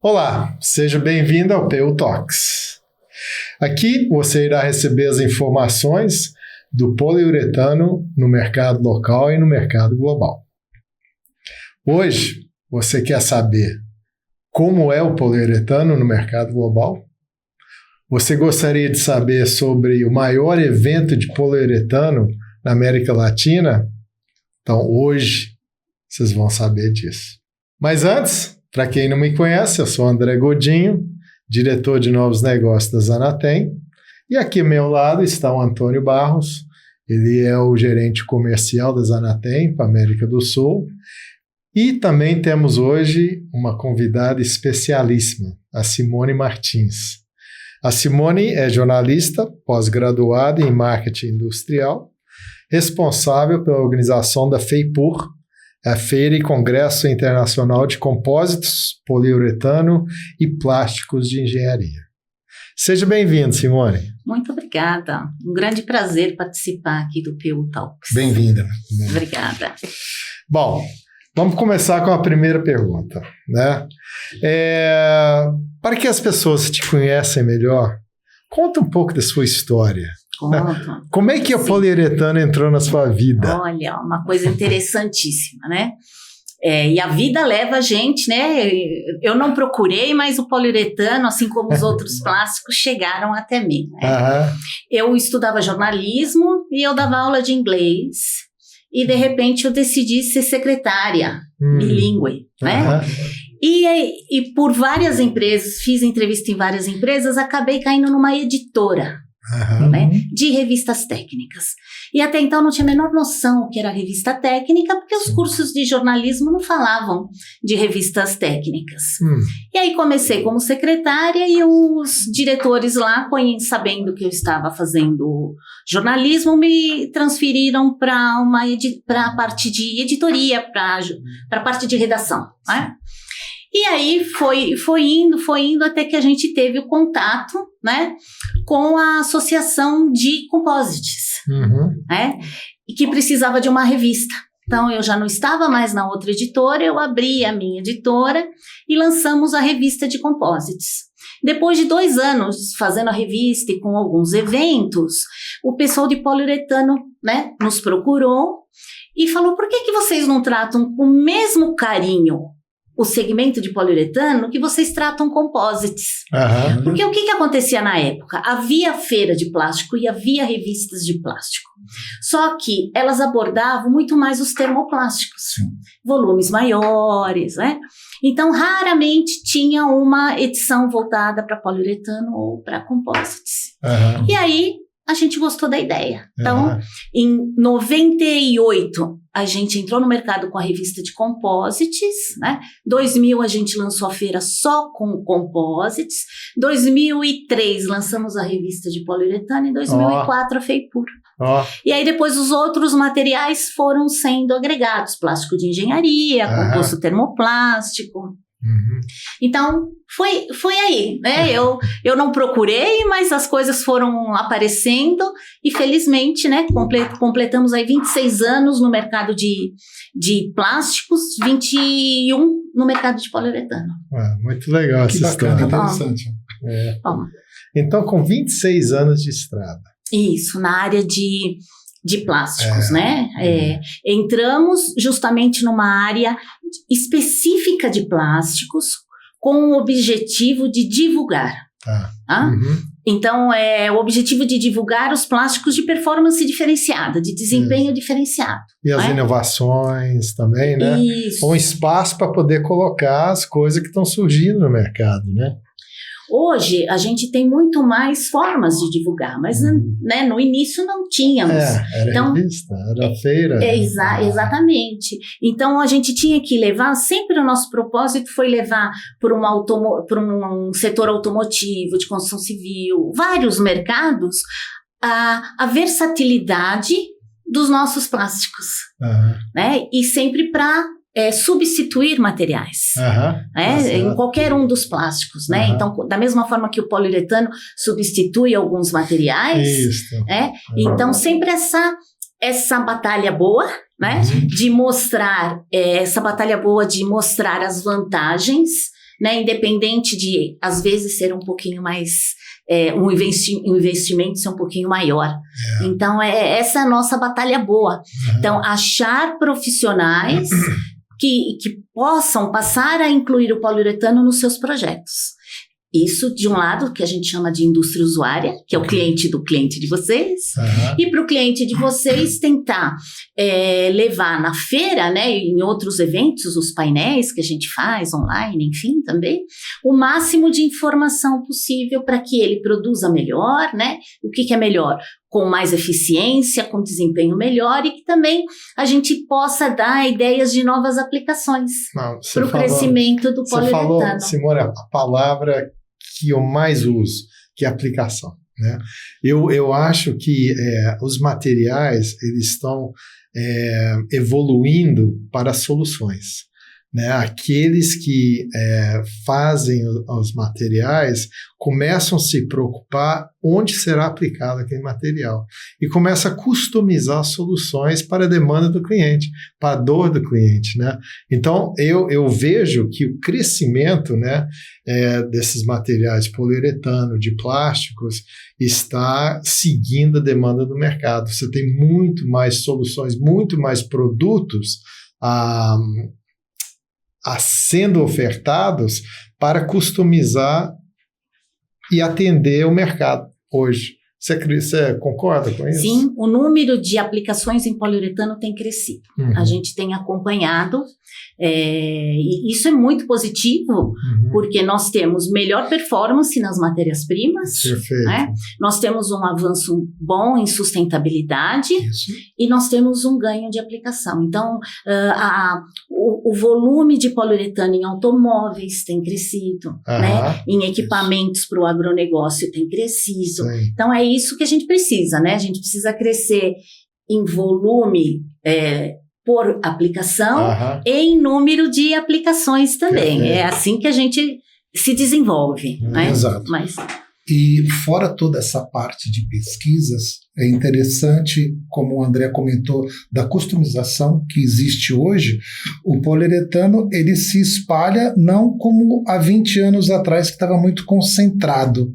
Olá, seja bem-vindo ao PU Talks. Aqui você irá receber as informações do poliuretano no mercado local e no mercado global. Hoje, você quer saber como é o poliuretano no mercado global? Você gostaria de saber sobre o maior evento de poliuretano na América Latina? Então, hoje, vocês vão saber disso. Mas antes, para quem não me conhece, eu sou André Godinho, diretor de novos negócios da Zanatem, e aqui ao meu lado está o Antônio Barros, ele é o gerente comercial da Zanatem para a América do Sul, e também temos hoje uma convidada especialíssima, a Simone Martins. A Simone é jornalista, pós-graduada em marketing industrial, responsável pela organização da FEIPUR, a Feira e Congresso Internacional de Compósitos, Poliuretano e Plásticos de Engenharia. Seja bem-vindo, Simone. Muito obrigada. Um grande prazer participar aqui do PU Talks. Bem-vinda. Obrigada. Bom, vamos começar com a primeira pergunta, né? Para que as pessoas te conhecem melhor, conta um pouco da sua história. Como é que o poliuretano entrou na sua vida? Olha, uma coisa interessantíssima, né? E a vida leva a gente, né? Eu não procurei, mas o poliuretano, assim como os outros plásticos, chegaram até mim. Né? Eu estudava jornalismo e eu dava aula de inglês. E, de repente, eu decidi ser secretária bilíngue, né? E por várias empresas, fiz entrevista em várias empresas, acabei caindo numa editora. Né, de revistas técnicas. E até então não tinha a menor noção o que era revista técnica, porque os cursos de jornalismo não falavam de revistas técnicas. E aí comecei como secretária e os diretores lá, sabendo que eu estava fazendo jornalismo, me transferiram para a parte de editoria, para a parte de redação, né? E aí foi indo até que a gente teve o contato, né, com a Associação de Composites, né, e que precisava de uma revista. Então, eu já não estava mais na outra editora, eu abri a minha editora e lançamos a revista de Composites. Depois de 2 anos fazendo a revista e com alguns eventos, o pessoal de poliuretano, né, nos procurou e falou: por que vocês não tratam com o mesmo carinho o segmento de poliuretano que vocês tratam composites? Porque o que acontecia na época? Havia feira de plástico e havia revistas de plástico. Só que elas abordavam muito mais os termoplásticos, volumes maiores, né? Então, raramente tinha uma edição voltada para poliuretano ou para composites. E aí, a gente gostou da ideia. Então, em 98, a gente entrou no mercado com a revista de composites, né? 2000, a gente lançou a feira só com composites. 2003, lançamos a revista de poliuretano. Em 2004, a FEIPUR. E aí, depois, os outros materiais foram sendo agregados. Plástico de engenharia, composto termoplástico. Então, foi aí, né? Eu não procurei, mas as coisas foram aparecendo e, felizmente, né, completamos aí 26 anos no mercado de plásticos, 21 no mercado de poliuretano. Muito legal essa história. Interessante. Então, com 26 anos de estrada. Isso, na área de plásticos, né? Entramos justamente numa área específica de plásticos com o objetivo de divulgar. Então, o objetivo de divulgar os plásticos de performance diferenciada, de desempenho diferenciado. E as inovações também, né? Isso. Um espaço para poder colocar as coisas que estão surgindo no mercado, né? Hoje, a gente tem muito mais formas de divulgar, mas né, no início não tínhamos. Era revista, era feira. Exatamente. Então, a gente tinha que levar, sempre o nosso propósito foi levar por um setor automotivo, de construção civil, vários mercados, a versatilidade dos nossos plásticos. Né? E sempre para substituir materiais, em qualquer um dos plásticos, né? Então, da mesma forma que o poliuretano substitui alguns materiais, então sempre essa batalha boa, né? De mostrar, essa batalha boa de mostrar as vantagens, né? Independente de, às vezes, ser um pouquinho mais, um investimento ser um pouquinho maior. Então, essa é a nossa batalha boa. Então, achar profissionais que possam passar a incluir o poliuretano nos seus projetos. Isso, de um lado, que a gente chama de indústria usuária, que é o cliente do cliente de vocês, e para o cliente de vocês tentar levar na feira, né, em outros eventos, os painéis que a gente faz online, enfim, também, o máximo de informação possível para que ele produza melhor, né? O que é melhor? Com mais eficiência, com desempenho melhor, e que também a gente possa dar ideias de novas aplicações para o crescimento do poliuretano. Você falou, Simone, a palavra que eu mais uso, que é aplicação, né? Eu acho que os materiais eles estão evoluindo para soluções, né? Aqueles que fazem os materiais começam a se preocupar onde será aplicado aquele material e começa a customizar soluções para a demanda do cliente, para a dor do cliente, né? Então, eu vejo que o crescimento, né, desses materiais de poliuretano, de plásticos, está seguindo a demanda do mercado. Você tem muito mais soluções, muito mais produtos sendo ofertados para customizar e atender o mercado hoje. Você concorda com isso? Sim, o número de aplicações em poliuretano tem crescido. A gente tem acompanhado, e isso é muito positivo, porque nós temos melhor performance nas matérias-primas, né? Nós temos um avanço bom em sustentabilidade, e nós temos um ganho de aplicação. Então, o volume de poliuretano em automóveis tem crescido, né? Em equipamentos para o agronegócio tem crescido. Sim. Então, é isso que a gente precisa, né? A gente precisa crescer em volume por aplicação e em número de aplicações também. Perfeito. É assim que a gente se desenvolve, né? Exato. E fora toda essa parte de pesquisas, é interessante, como o André comentou, da customização que existe hoje, o poliuretano ele se espalha não como há 20 anos atrás, que estava muito concentrado.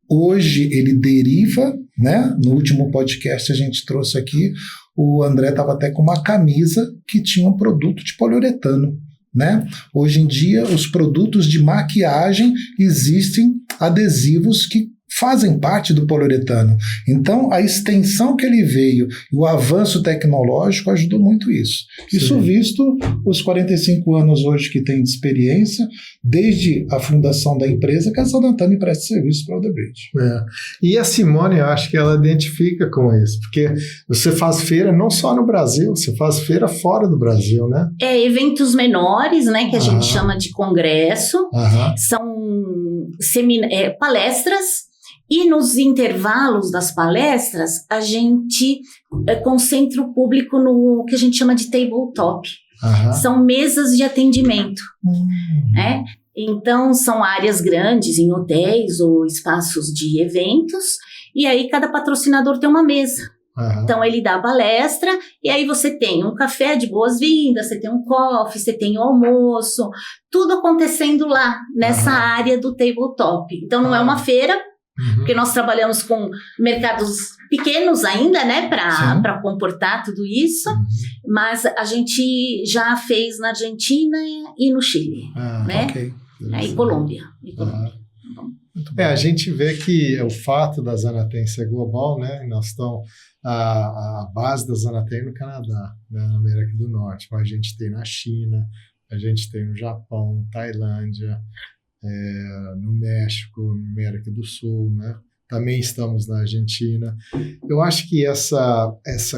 Hoje ele deriva, né? No último podcast a gente trouxe aqui, o André estava até com uma camisa que tinha um produto de poliuretano, né? Hoje em dia, os produtos de maquiagem existem adesivos que fazem parte do poliuretano. Então, a extensão que ele veio e o avanço tecnológico ajudou muito isso. Sim. Isso visto os 45 anos hoje que tem de experiência, desde a fundação da empresa, que a Zanatani presta serviço para o Odebrecht. E a Simone, eu acho que ela identifica com isso, porque você faz feira não só no Brasil, você faz feira fora do Brasil, né? Eventos menores, né, que a gente chama de congresso, são palestras. E nos intervalos das palestras, a gente concentra o público no que a gente chama de tabletop. São mesas de atendimento. Né? Então, são áreas grandes em hotéis ou espaços de eventos. E aí, cada patrocinador tem uma mesa. Então, ele dá a palestra e aí você tem um café de boas-vindas, você tem um coffee, você tem o almoço. Tudo acontecendo lá, nessa área do tabletop. Então, não é uma feira, porque nós trabalhamos com mercados pequenos ainda, né, para comportar tudo isso, mas a gente já fez na Argentina e no Chile, né, e Colômbia. A gente vê que o fato da Zanatemi ser global, né, nós estamos a base da Zanatemi no Canadá, né, na América do Norte, mas a gente tem na China, a gente tem no Japão, Tailândia, no México, na América do Sul, né? Também estamos na Argentina. Eu acho que essa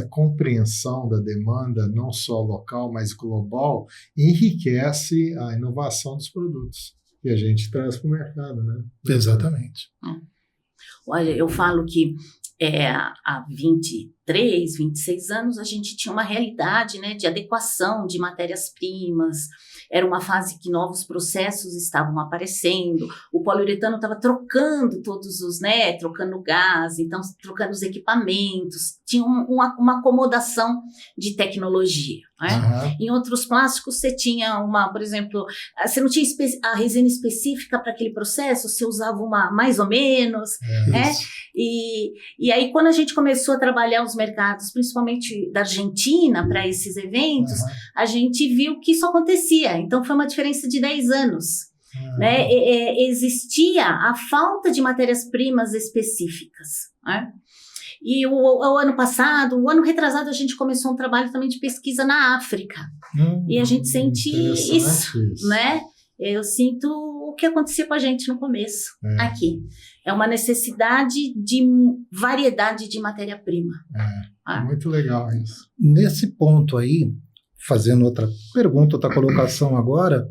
compreensão da demanda, não só local, mas global, enriquece a inovação dos produtos que a gente traz para o mercado, né? Exatamente. Olha, eu falo que há 23, 26 anos, a gente tinha uma realidade, né, de adequação de matérias-primas. Era uma fase que novos processos estavam aparecendo, o poliuretano estava trocando trocando gás, então trocando os equipamentos, tinha uma acomodação de tecnologia. Né? Uhum. Em outros plásticos você tinha por exemplo, você não tinha a resina específica para aquele processo, você usava uma mais ou menos, né? E aí quando a gente começou a trabalhar os mercados, principalmente da Argentina, para esses eventos, a gente viu que isso acontecia, então foi uma diferença de 10 anos. Né? Existia a falta de matérias-primas específicas, né? E o ano retrasado, a gente começou um trabalho também de pesquisa na África. E a gente sente isso, né? Eu sinto o que acontecia com a gente no começo, aqui. É uma necessidade de variedade de matéria-prima. Muito legal isso. Nesse ponto aí, fazendo outra pergunta, outra colocação agora,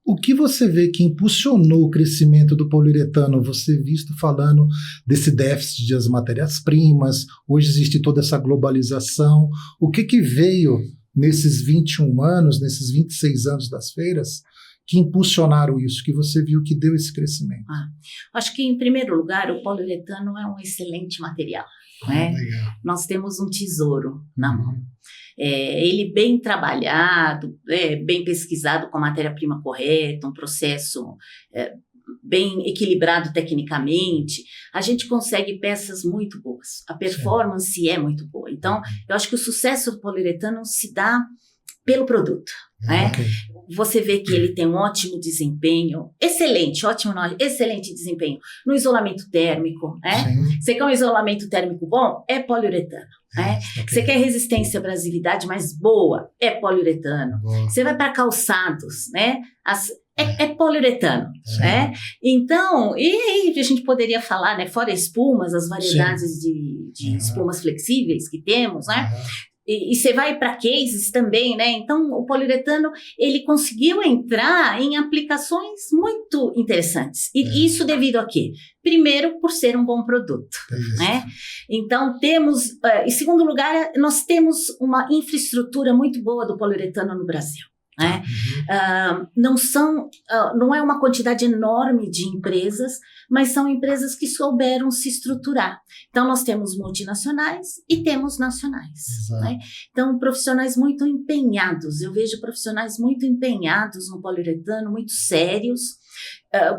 o que você vê que impulsionou o crescimento do poliuretano? Você visto falando desse déficit das matérias-primas, hoje existe toda essa globalização. O que veio nesses 21 anos, nesses 26 anos das feiras, que impulsionaram isso, que você viu que deu esse crescimento? Acho que, em primeiro lugar, o poliuretano é um excelente material. Né? Nós temos um tesouro na mão. Ele bem trabalhado, bem pesquisado com a matéria-prima correta, um processo bem equilibrado tecnicamente, a gente consegue peças muito boas. A performance é muito boa. Então, eu acho que o sucesso do poliuretano se dá pelo produto. Né? Você vê que ele tem um ótimo desempenho, excelente desempenho no isolamento térmico. Né? Você quer um isolamento térmico bom? É poliuretano. Né? Você quer resistência à abrasividade mais boa? É poliuretano. Você vai para calçados, né? É poliuretano. Né? Então, e aí a gente poderia falar, né? Fora espumas, as variedades de espumas flexíveis que temos, né? E você vai para cases também, né? Então, o poliuretano, ele conseguiu entrar em aplicações muito interessantes. E isso devido a quê? Primeiro, por ser um bom produto, né? Então, temos... em segundo lugar, nós temos uma infraestrutura muito boa do poliuretano no Brasil. Né? Não é uma quantidade enorme de empresas, mas são empresas que souberam se estruturar. Então, nós temos multinacionais e temos nacionais. Né? Então, profissionais muito empenhados. Eu vejo profissionais muito empenhados no poliuretano, muito sérios,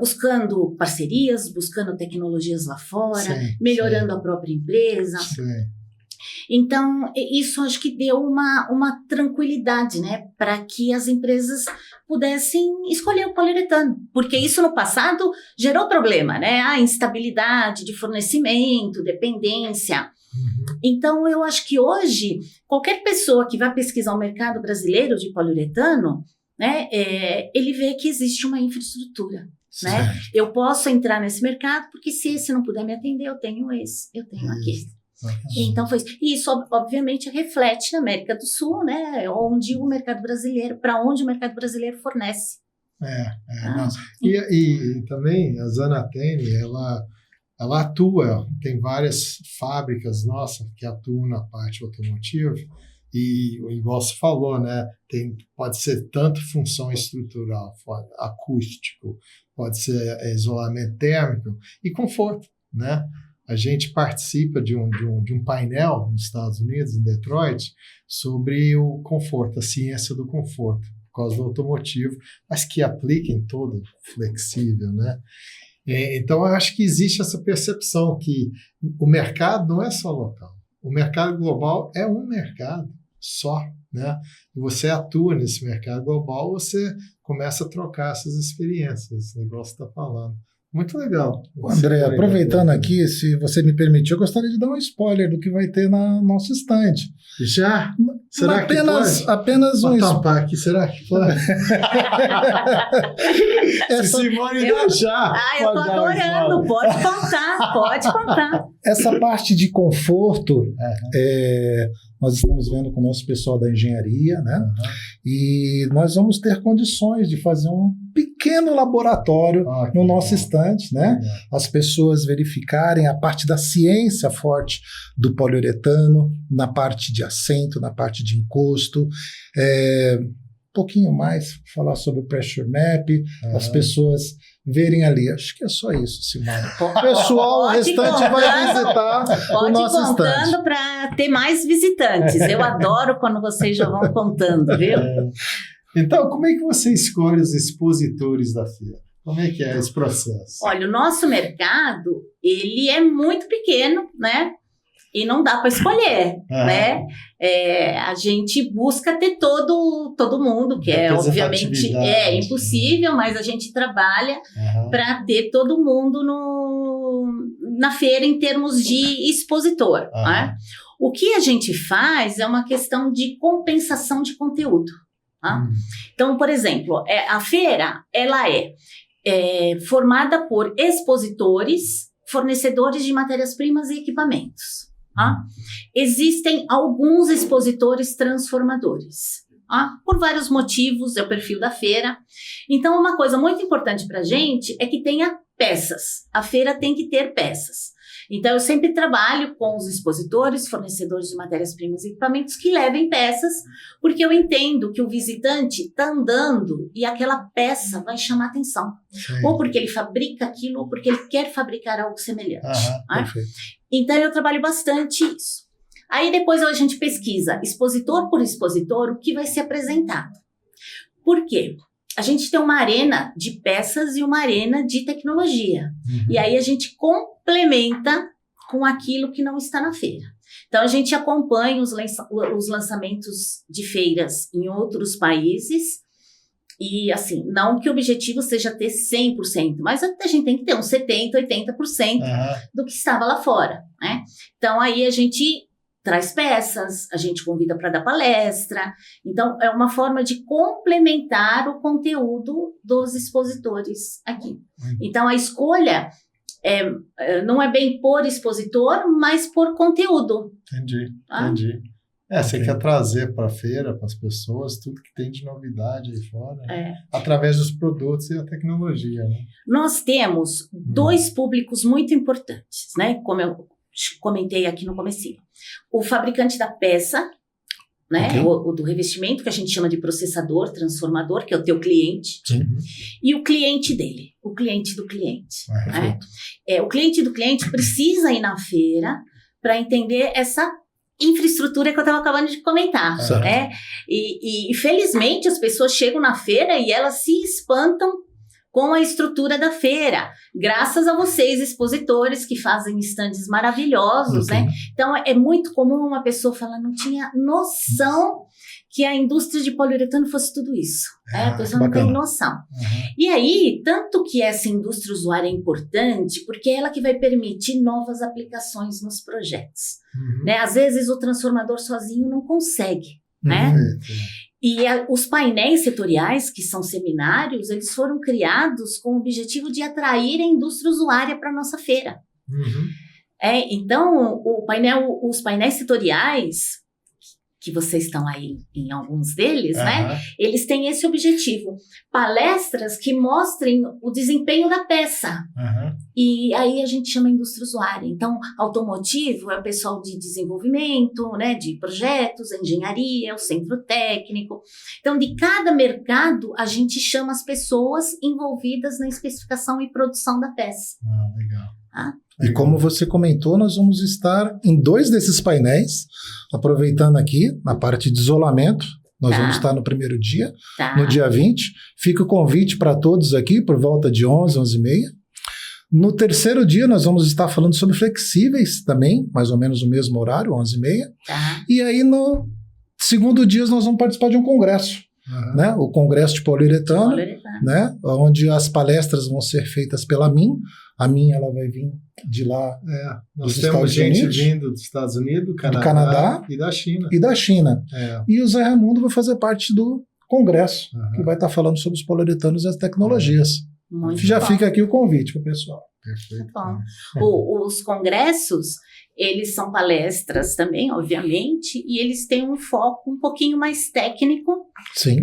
buscando parcerias, buscando tecnologias lá fora, melhorando a própria empresa. Então, isso acho que deu uma tranquilidade, né, para que as empresas pudessem escolher o poliuretano, porque isso no passado gerou problema, né, a instabilidade de fornecimento, dependência. Então, eu acho que hoje, qualquer pessoa que vai pesquisar o mercado brasileiro de poliuretano, né, ele vê que existe uma infraestrutura. Né? Eu posso entrar nesse mercado, porque se esse não puder me atender, eu tenho aqui. Então foi isso. E isso, obviamente, reflete na América do Sul, né? Onde o mercado brasileiro fornece. E também a Zanatene, ela atua, tem várias fábricas nossas que atuam na parte automotiva, e igual você falou, né? Pode ser tanto função estrutural, acústico, pode ser isolamento térmico e conforto, né? A gente participa de um painel nos Estados Unidos, em Detroit, sobre o conforto, a ciência do conforto, por causa do automotivo, mas que aplica em todo flexível, né? Então, eu acho que existe essa percepção que o mercado não é só local. O mercado global é um mercado só, né? E você atua nesse mercado global, você começa a trocar essas experiências, igual você está falando. Muito legal. André, aproveitando aqui, se você me permitir, eu gostaria de dar um spoiler do que vai ter na nosso stand. Já? Será que pode? Apenas um spoiler. Aqui, será que pode? Simone deixar. Eu tô adorando. Pode contar. Essa parte de conforto, nós estamos vendo com o nosso pessoal da engenharia, né? E nós vamos ter condições de fazer um pequeno pequeno laboratório no nosso estande, né? As pessoas verificarem a parte da ciência forte do poliuretano, na parte de assento, na parte de encosto, um pouquinho mais falar sobre o pressure map, as pessoas verem ali. Acho que é só isso, Simone. O pessoal, o restante vai visitar o nosso estande. Pode ir contando para ter mais visitantes. Eu adoro quando vocês já vão contando, viu? Então, como é que você escolhe os expositores da feira? Como é que é esse processo? Olha, o nosso mercado, ele é muito pequeno, né? E não dá para escolher, né? A gente busca ter todo mundo, que obviamente impossível, mas a gente trabalha para ter todo mundo na feira em termos de expositor. Né? O que a gente faz é uma questão de compensação de conteúdo. Tá? Então, por exemplo, a feira ela é formada por expositores, fornecedores de matérias-primas e equipamentos. Existem alguns expositores transformadores. Por vários motivos, é o perfil da feira. Então, uma coisa muito importante para a gente é que tenha peças. A feira tem que ter peças. Então, eu sempre trabalho com os expositores, fornecedores de matérias-primas e equipamentos que levem peças, porque eu entendo que o visitante está andando e aquela peça vai chamar atenção. Sim. Ou porque ele fabrica aquilo, ou porque ele quer fabricar algo semelhante. Perfeito. Então, eu trabalho bastante isso. Aí, depois a gente pesquisa, expositor por expositor, o que vai ser apresentado. Por quê? A gente tem uma arena de peças e uma arena de tecnologia. E aí, a gente complementa com aquilo que não está na feira. Então, a gente acompanha os lançamentos de feiras em outros países. E, assim, não que o objetivo seja ter 100%, mas a gente tem que ter uns 70%, 80% do que estava lá fora, né? Então, aí a gente traz peças, a gente convida para dar palestra. Então, é uma forma de complementar o conteúdo dos expositores aqui. Então, a escolha não é bem por expositor, mas por conteúdo. Entendi. Você quer trazer para a feira, para as pessoas, tudo que tem de novidade aí fora, né? Através dos produtos e a tecnologia, né? Nós temos dois públicos muito importantes, né? Como eu comentei aqui no comecinho. O fabricante da peça, né? O do revestimento, que a gente chama de processador, transformador, que é o teu cliente. E o cliente dele, o cliente do cliente. O cliente do cliente precisa ir na feira para entender essa infraestrutura que eu estava acabando de comentar, né? E felizmente as pessoas chegam na feira e elas se espantam com a estrutura da feira, graças a vocês, expositores, que fazem estandes maravilhosos, né? Então, é muito comum uma pessoa falar, não tinha noção que a indústria de poliuretano fosse tudo isso. A pessoa não tem noção. E aí, tanto que essa indústria usuária é importante, porque é ela que vai permitir novas aplicações nos projetos. Né? Às vezes, o transformador sozinho não consegue, né? E os painéis setoriais, que são seminários, eles foram criados com o objetivo de atrair a indústria usuária para a nossa feira. Então, os painéis setoriais, que vocês estão aí em alguns deles, né? Eles têm esse objetivo. Palestras que mostrem o desempenho da peça. E aí a gente chama indústria usuária. Então, automotivo é o pessoal de desenvolvimento, né? De projetos, engenharia, o centro técnico. Então, de cada mercado, a gente chama as pessoas envolvidas na especificação e produção da peça. Legal. E como você comentou, nós vamos estar em 2 desses painéis, aproveitando aqui na parte de isolamento. Nós vamos estar no primeiro dia, no dia 20. Fica o convite para todos aqui por volta de 11, 11h30. No terceiro dia, nós vamos estar falando sobre flexíveis também, mais ou menos o mesmo horário, 11h30. E aí, no segundo dia, nós vamos participar de um congresso. Né? O Congresso de Poliuretano, né? Onde as palestras vão ser feitas pela MIM. A MIM ela vai vir de lá. Nós temos gente vindo dos Estados Unidos, do Canadá e da China. E o Zé Raimundo vai fazer parte do congresso, que vai estar falando sobre os poliuretanos e as tecnologias. Já fica aqui o convite para o pessoal. Perfeito. Os congressos, eles são palestras também, obviamente, e eles têm um foco um pouquinho mais técnico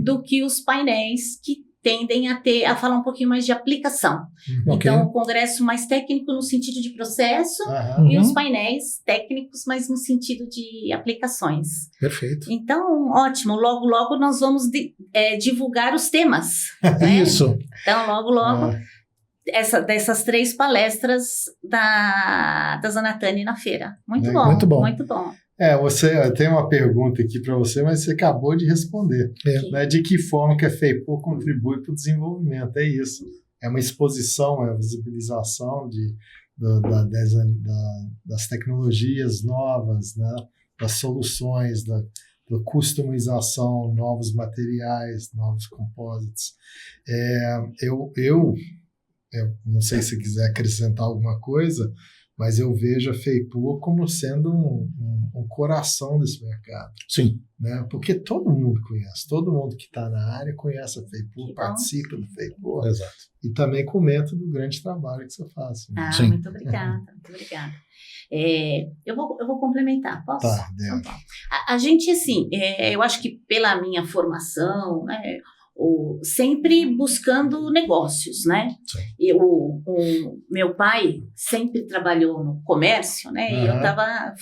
do que os painéis, que tendem a falar um pouquinho mais de aplicação. Então, o congresso mais técnico no sentido de processo e os painéis técnicos, mas no sentido de aplicações. Perfeito. Então, ótimo. Logo, logo nós vamos divulgar os temas. Né? Isso. Então, logo, logo, dessas 3 palestras da Zanatani na feira. Muito bom. Muito bom. Muito bom. Eu tenho uma pergunta aqui para você, mas você acabou de responder. Né? De que forma que a FEIPOR contribui para o desenvolvimento? É isso. É uma exposição, é uma visibilização das tecnologias novas, né? Das soluções, da customização, novos materiais, novos composites. Eu não sei se quiser acrescentar alguma coisa, mas eu vejo a FEIPOR como sendo um coração desse mercado. Sim. Né? Porque todo mundo conhece, todo mundo que está na área conhece a FEIPOR, participa do FEIPOR. Exato. E também comenta do grande trabalho que você faz. Né? Sim. Muito obrigada, muito obrigada. Eu vou complementar, posso? Tá, dentro. A gente, assim, eu acho que pela minha formação, né, sempre buscando negócios, né? O meu pai sempre trabalhou no comércio, né? E eu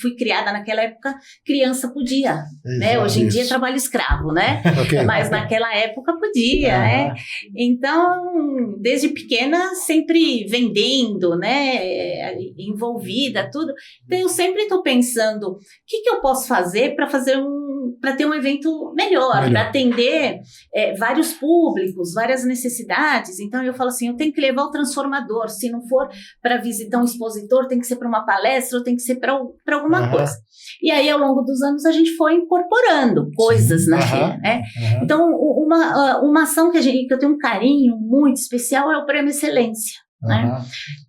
fui criada naquela época, criança podia, né? Hoje em dia é trabalho escravo, né? Mas naquela época podia, né? Então, desde pequena, sempre vendendo, né? Envolvida, tudo. Então, eu sempre estou pensando, o que eu posso fazer para ter um evento melhor. Para atender vários públicos, várias necessidades. Então eu falo assim, eu tenho que levar o transformador, se não for para visitar um expositor, tem que ser para uma palestra, ou tem que ser para alguma coisa. E aí ao longo dos anos a gente foi incorporando coisas na feira, né? Então uma ação que eu tenho um carinho muito especial é o Prêmio Excelência. Né?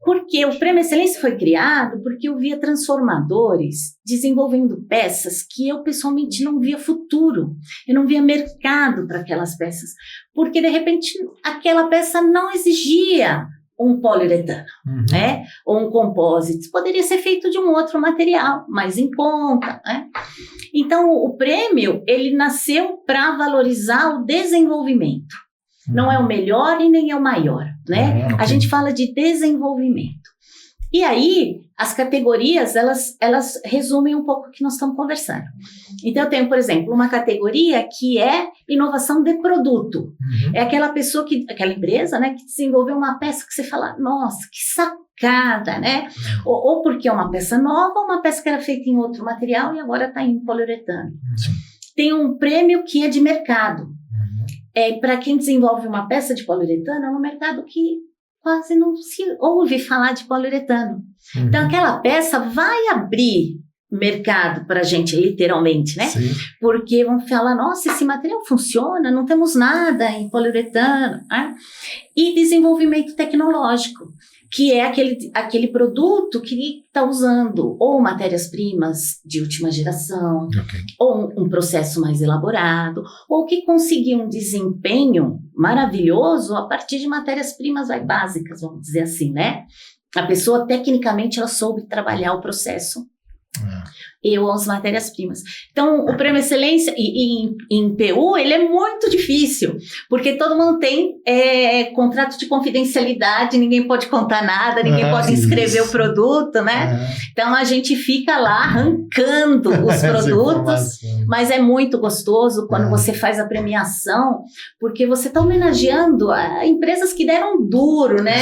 Porque o Prêmio Excelência foi criado porque eu via transformadores desenvolvendo peças que eu pessoalmente não via futuro, eu não via mercado para aquelas peças, porque de repente aquela peça não exigia um poliuretano, né? Ou um composite, poderia ser feito de um outro material, mais em conta, né? Então o prêmio ele nasceu para valorizar o desenvolvimento. Não é o melhor e nem é o maior, né? A gente fala de desenvolvimento. E aí, as categorias, elas resumem um pouco o que nós estamos conversando. Então, eu tenho, por exemplo, uma categoria que é inovação de produto. É aquela pessoa, aquela empresa, né, que desenvolveu uma peça que você fala, nossa, que sacada, né? Ou porque é uma peça nova, ou uma peça que era feita em outro material e agora está em poliuretano. Tem um prêmio que é de mercado. Para quem desenvolve uma peça de poliuretano, é um mercado que quase não se ouve falar de poliuretano. Então, aquela peça vai abrir mercado para a gente, literalmente, né? Sim. Porque vão falar, nossa, esse material funciona, não temos nada em poliuretano. Né? E desenvolvimento tecnológico, que é aquele produto que está usando ou matérias-primas de última geração, ou um processo mais elaborado, ou que conseguiu um desempenho maravilhoso a partir de matérias-primas básicas, vamos dizer assim, né? A pessoa, tecnicamente, ela soube trabalhar o processo ou as matérias-primas. Então, o Prêmio Excelência em PU, ele é muito difícil, porque todo mundo tem contrato de confidencialidade, ninguém pode contar nada, ninguém pode inscrever o produto, né? Então, a gente fica lá arrancando os produtos, mas é muito gostoso quando você faz a premiação, porque você está homenageando empresas que deram duro, né?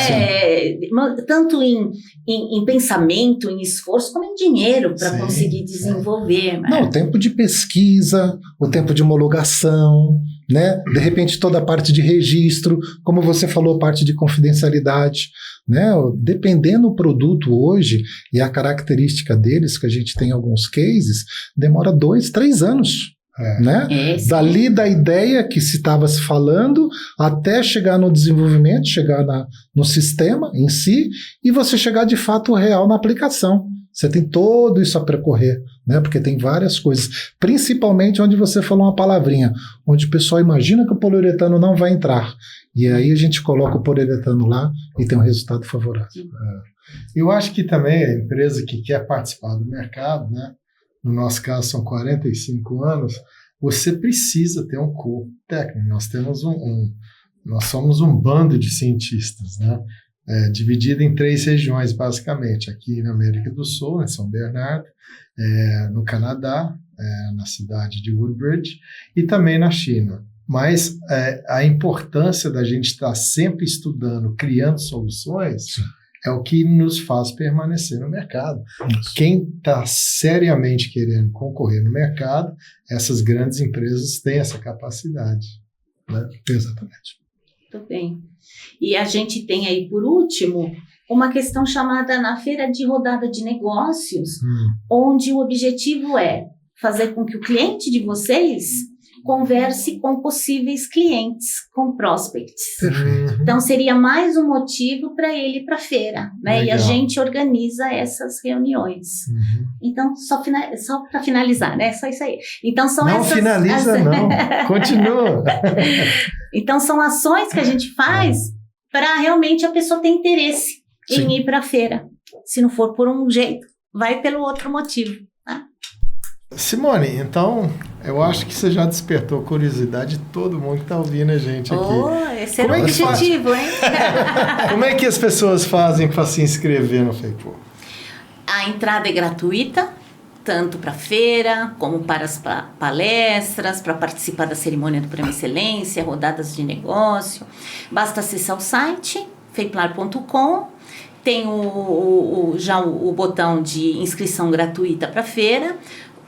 Tanto em pensamento, em esforço, como em dinheiro para conseguir desenvolver. Né? Não, o tempo de pesquisa, o tempo de homologação, né? De repente toda a parte de registro, como você falou, a parte de confidencialidade, né? Dependendo do produto hoje e a característica deles, que a gente tem alguns cases, demora 2, 3 anos. Né? Dali da ideia que se estava se falando até chegar no desenvolvimento, chegar no sistema em si e você chegar de fato real na aplicação. Você tem todo isso a percorrer, né? Porque tem várias coisas, principalmente onde você falou uma palavrinha, onde o pessoal imagina que o poliuretano não vai entrar. E aí a gente coloca o poliuretano lá e tem um resultado favorável. Eu acho que também a empresa que quer participar do mercado, né? No nosso caso são 45 anos, você precisa ter um corpo técnico. Nós temos nós somos um bando de cientistas, né? Dividido em 3 regiões, basicamente. Aqui na América do Sul, em São Bernardo, no Canadá, na cidade de Woodbridge, e também na China. Mas a importância da gente estar sempre estudando, criando soluções, é o que nos faz permanecer no mercado. Isso. Quem está seriamente querendo concorrer no mercado, essas grandes empresas têm essa capacidade. Né? Exatamente. Muito bem. E a gente tem aí, por último, uma questão chamada na Feira de Rodada de Negócios, onde o objetivo é fazer com que o cliente de vocês converse com possíveis clientes, com prospects. Perfeito. Então, seria mais um motivo para ele ir para a feira, né? E a gente organiza essas reuniões. Então, só para finalizar, né? Só isso aí. Então, são não essas... finaliza, não. Continua. Então, são ações que a gente faz para realmente a pessoa ter interesse em ir para a feira. Se não for por um jeito, vai pelo outro motivo. Tá? Simone, então, eu acho que você já despertou curiosidade de todo mundo que está ouvindo a gente aqui. Esse era o objetivo, hein? Como é que as pessoas fazem para se inscrever no FEIPOR? A entrada é gratuita, tanto para a feira, como para as palestras, para participar da cerimônia do Prêmio Excelência, rodadas de negócio. Basta acessar o site, feiplar.com. Tem já o botão de inscrição gratuita para a feira.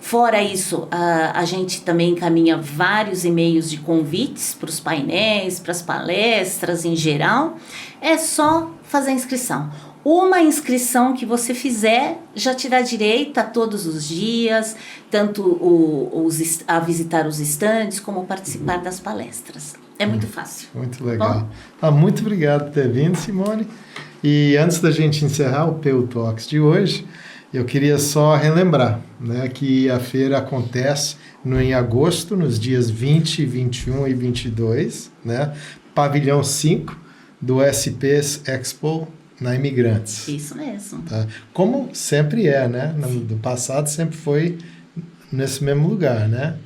Fora isso, a gente também encaminha vários e-mails de convites para os painéis, para as palestras em geral. É só fazer a inscrição. Uma inscrição que você fizer já te dá direito a todos os dias, tanto a visitar os estandes como participar das palestras. É muito fácil. Muito legal. Muito obrigado por ter vindo, Simone. E antes da gente encerrar o PU Talks de hoje, eu queria só relembrar, né, que a feira acontece em agosto, nos dias 20, 21 e 22, né, pavilhão 5 do SPS Expo na Imigrantes. Isso mesmo. Tá? Como sempre né? No passado sempre foi nesse mesmo lugar, né?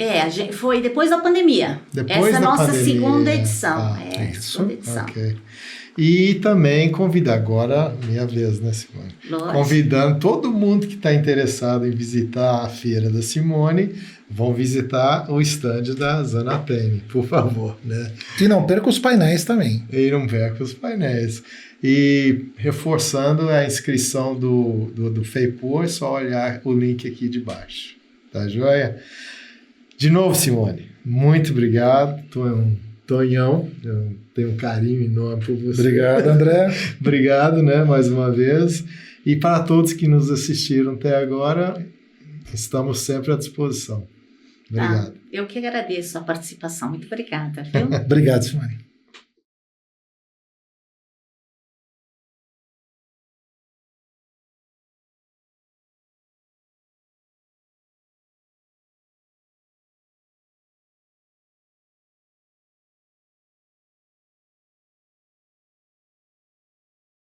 Foi depois da pandemia. Essa é a nossa segunda edição. Isso? Segunda edição. Ok. E também convidar, agora minha vez, né, Simone? Lógico. Convidando todo mundo que está interessado em visitar a feira da Simone, vão visitar o estande da Zanatemi, por favor, né? E não perca os painéis também. E não perca os painéis. E reforçando a inscrição do FEIPOR, é só olhar o link aqui de baixo. Tá joia? De novo, Simone, muito obrigado. Tu é um Tonhão, eu tenho um carinho enorme por você. Obrigado, André. Obrigado, né, mais uma vez. E para todos que nos assistiram até agora, estamos sempre à disposição. Obrigado. Eu que agradeço a participação. Muito obrigada. Viu? Obrigado, Simone.